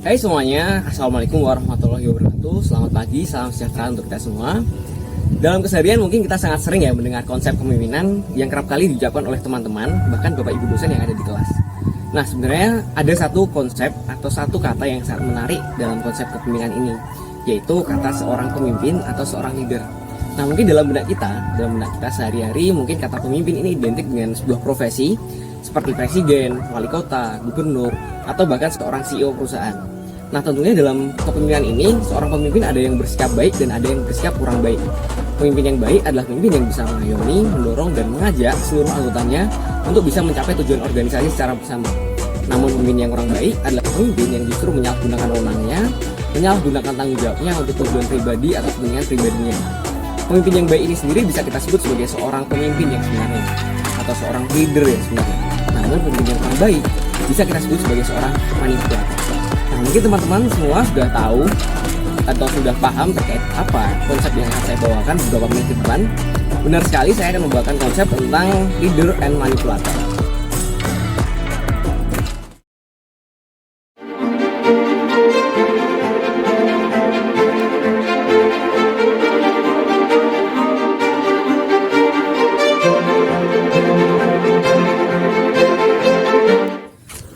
Hai semuanya, Assalamualaikum warahmatullahi wabarakatuh. Selamat pagi, salam sejahtera untuk kita semua. Dalam keseharian mungkin kita sangat sering ya mendengar konsep kepemimpinan yang kerap kali diucapkan oleh teman-teman, bahkan bapak ibu dosen yang ada di kelas. Nah, sebenarnya ada satu konsep atau satu kata yang sangat menarik dalam konsep kepemimpinan ini, yaitu kata seorang pemimpin atau seorang leader. Nah, mungkin dalam benak kita sehari-hari, mungkin kata pemimpin ini identik dengan sebuah profesi seperti presiden, wali kota, gubernur, atau bahkan seorang CEO perusahaan. Nah, tentunya dalam kepemimpinan ini, seorang pemimpin ada yang bersikap baik dan ada yang bersikap kurang baik. Pemimpin yang baik adalah pemimpin yang bisa mengayomi, mendorong, dan mengajak seluruh anggotanya untuk bisa mencapai tujuan organisasi secara bersama. Namun pemimpin yang kurang baik adalah pemimpin yang justru menyalahgunakan wewenangnya, menyalahgunakan tanggung jawabnya untuk tujuan pribadi atau kepentingan pribadinya. Pemimpin yang baik ini sendiri bisa kita sebut sebagai seorang pemimpin yang sebenarnya, atau seorang leader yang sebenarnya. Namun pemimpin yang kurang baik bisa kita sebut sebagai seorang manipulator. Nah, mungkin teman-teman semua sudah tahu atau sudah paham terkait apa konsep yang akan saya bawakan beberapa menit ke depan. Benar sekali, saya akan membawakan konsep tentang leader and manipulator.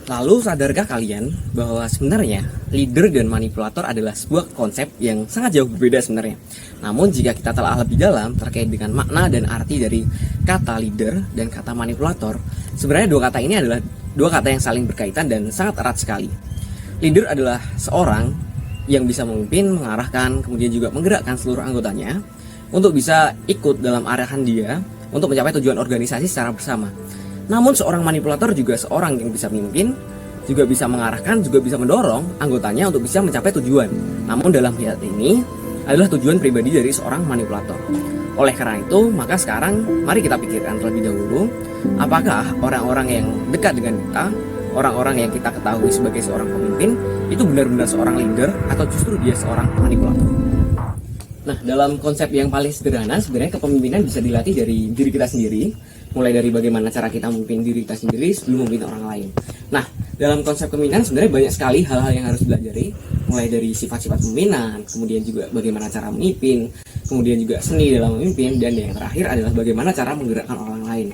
Lalu sadarkah kalian bahwa sebenarnya leader dan manipulator adalah sebuah konsep yang sangat jauh berbeda sebenarnya. Namun jika kita telah lebih dalam terkait dengan makna dan arti dari kata leader dan kata manipulator, sebenarnya dua kata ini adalah dua kata yang saling berkaitan dan sangat erat sekali. Leader adalah seorang yang bisa memimpin, mengarahkan, kemudian juga menggerakkan seluruh anggotanya untuk bisa ikut dalam arahan dia untuk mencapai tujuan organisasi secara bersama. Namun seorang manipulator juga seorang yang bisa memimpin, juga bisa mengarahkan, juga bisa mendorong anggotanya untuk bisa mencapai tujuan. Namun dalam hal ini adalah tujuan pribadi dari seorang manipulator. Oleh karena itu, maka sekarang mari kita pikirkan terlebih dahulu, apakah orang-orang yang dekat dengan kita, orang-orang yang kita ketahui sebagai seorang pemimpin, itu benar-benar seorang leader atau justru dia seorang manipulator. Nah, dalam konsep yang paling sederhana, sebenarnya kepemimpinan bisa dilatih dari diri kita sendiri, mulai dari bagaimana cara kita memimpin diri kita sendiri sebelum memimpin orang lain. Nah, dalam konsep kepemimpinan sebenarnya banyak sekali hal-hal yang harus dipelajari, mulai dari sifat-sifat pemimpinan, kemudian juga bagaimana cara memimpin, kemudian juga seni dalam memimpin, dan yang terakhir adalah bagaimana cara menggerakkan orang lain.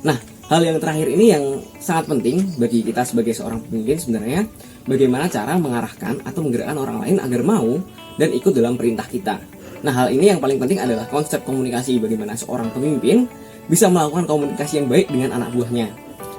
Nah, hal yang terakhir ini yang sangat penting bagi kita sebagai seorang pemimpin sebenarnya, bagaimana cara mengarahkan atau menggerakkan orang lain agar mau dan ikut dalam perintah kita. Nah, hal ini yang paling penting adalah konsep komunikasi, bagaimana seorang pemimpin bisa melakukan komunikasi yang baik dengan anak buahnya.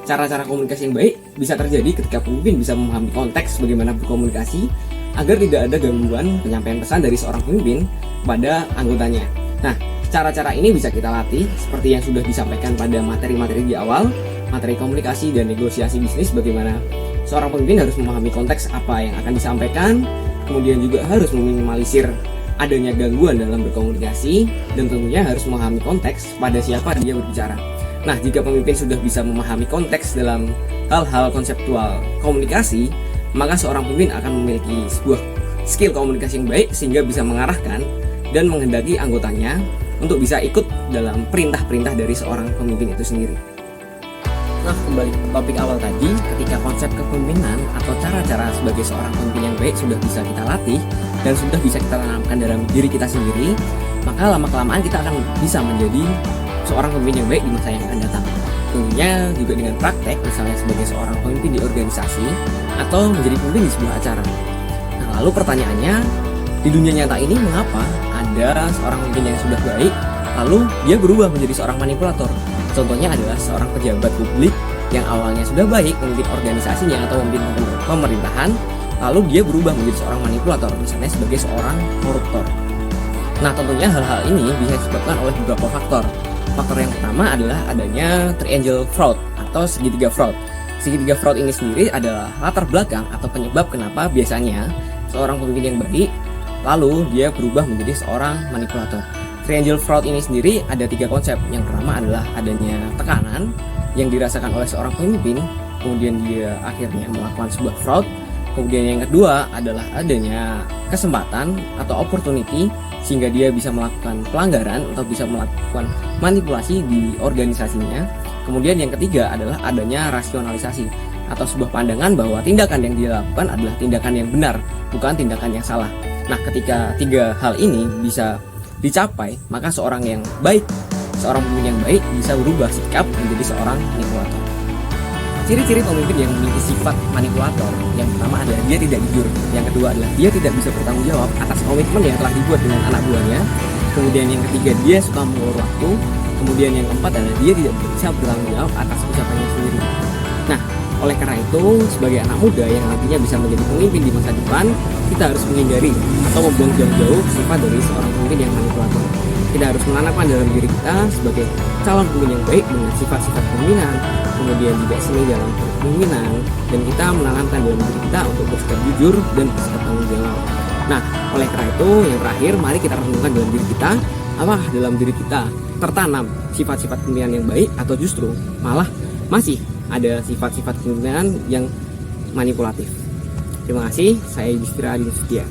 Cara-cara komunikasi yang baik bisa terjadi ketika pemimpin bisa memahami konteks bagaimana berkomunikasi agar tidak ada gangguan penyampaian pesan dari seorang pemimpin pada anggotanya. Nah, cara-cara ini bisa kita latih seperti yang sudah disampaikan pada materi-materi di awal, materi komunikasi dan negosiasi bisnis, bagaimana seorang pemimpin harus memahami konteks apa yang akan disampaikan, kemudian juga harus meminimalisir adanya gangguan dalam berkomunikasi, dan tentunya harus memahami konteks pada siapa dia berbicara. Nah, jika pemimpin sudah bisa memahami konteks dalam hal-hal konseptual komunikasi, maka seorang pemimpin akan memiliki sebuah skill komunikasi yang baik sehingga bisa mengarahkan dan menghendaki anggotanya untuk bisa ikut dalam perintah-perintah dari seorang pemimpin itu sendiri. Nah, kembali ke topik awal tadi, ketika konsep kepemimpinan atau cara-cara sebagai seorang pemimpin yang baik sudah bisa kita latih dan sudah bisa kita tanamkan dalam diri kita sendiri, maka lama-kelamaan kita akan bisa menjadi seorang pemimpin yang baik di masa yang akan datang. Tentunya juga dengan praktek, misalnya sebagai seorang pemimpin di organisasi atau menjadi pemimpin di sebuah acara. Nah, lalu pertanyaannya, di dunia nyata ini mengapa ada seorang pemimpin yang sudah baik, lalu dia berubah menjadi seorang manipulator? Contohnya adalah seorang pejabat publik yang awalnya sudah baik memimpin organisasinya atau memimpin pemerintahan, lalu dia berubah menjadi seorang manipulator, misalnya sebagai seorang koruptor. Nah, tentunya hal-hal ini bisa disebabkan oleh beberapa faktor. Faktor yang pertama adalah adanya triangle fraud atau segitiga fraud. Segitiga fraud ini sendiri adalah latar belakang atau penyebab kenapa biasanya seorang pemimpin yang baik lalu dia berubah menjadi seorang manipulator. Triangle fraud ini sendiri ada tiga konsep. Yang pertama adalah adanya tekanan yang dirasakan oleh seorang pemimpin, kemudian dia akhirnya melakukan sebuah fraud. Kemudian yang kedua adalah adanya kesempatan atau opportunity sehingga dia bisa melakukan pelanggaran atau bisa melakukan manipulasi di organisasinya. Kemudian yang ketiga adalah adanya rasionalisasi atau sebuah pandangan bahwa tindakan yang dia lakukan adalah tindakan yang benar, bukan tindakan yang salah. Nah, ketika 3 hal ini bisa dicapai, maka seorang pemimpin yang baik bisa berubah sikap menjadi seorang manipulator. Ciri-ciri pemimpin yang memiliki sifat manipulator, yang pertama adalah dia tidak jujur, yang kedua adalah dia tidak bisa bertanggung jawab atas komitmen yang telah dibuat dengan anak buahnya, kemudian yang ketiga dia suka mengulur waktu, kemudian yang keempat adalah dia tidak bisa bertanggung jawab atas ucapannya sendiri. Nah, oleh karena itu, sebagai anak muda yang nantinya bisa menjadi pemimpin di masa depan, kita harus menghindari atau membuang jauh-jauh sifat dari seorang pemimpin yang manipulator. Kita harus menanamkan dalam diri kita sebagai calon pemimpin yang baik dengan sifat-sifat pemimpinan, kemudian juga seni dalam kepemimpinan, dan kita menanamkan dalam diri kita untuk bersikap jujur dan bersikap tanggung jawab. Nah, oleh karena itu, yang terakhir, mari kita renungkan dalam diri kita, apakah dalam diri kita tertanam sifat-sifat kepemimpinan yang baik atau justru malah masih ada sifat-sifat kepemimpinan yang manipulatif. Terima kasih, saya Yudhistira Adinustia.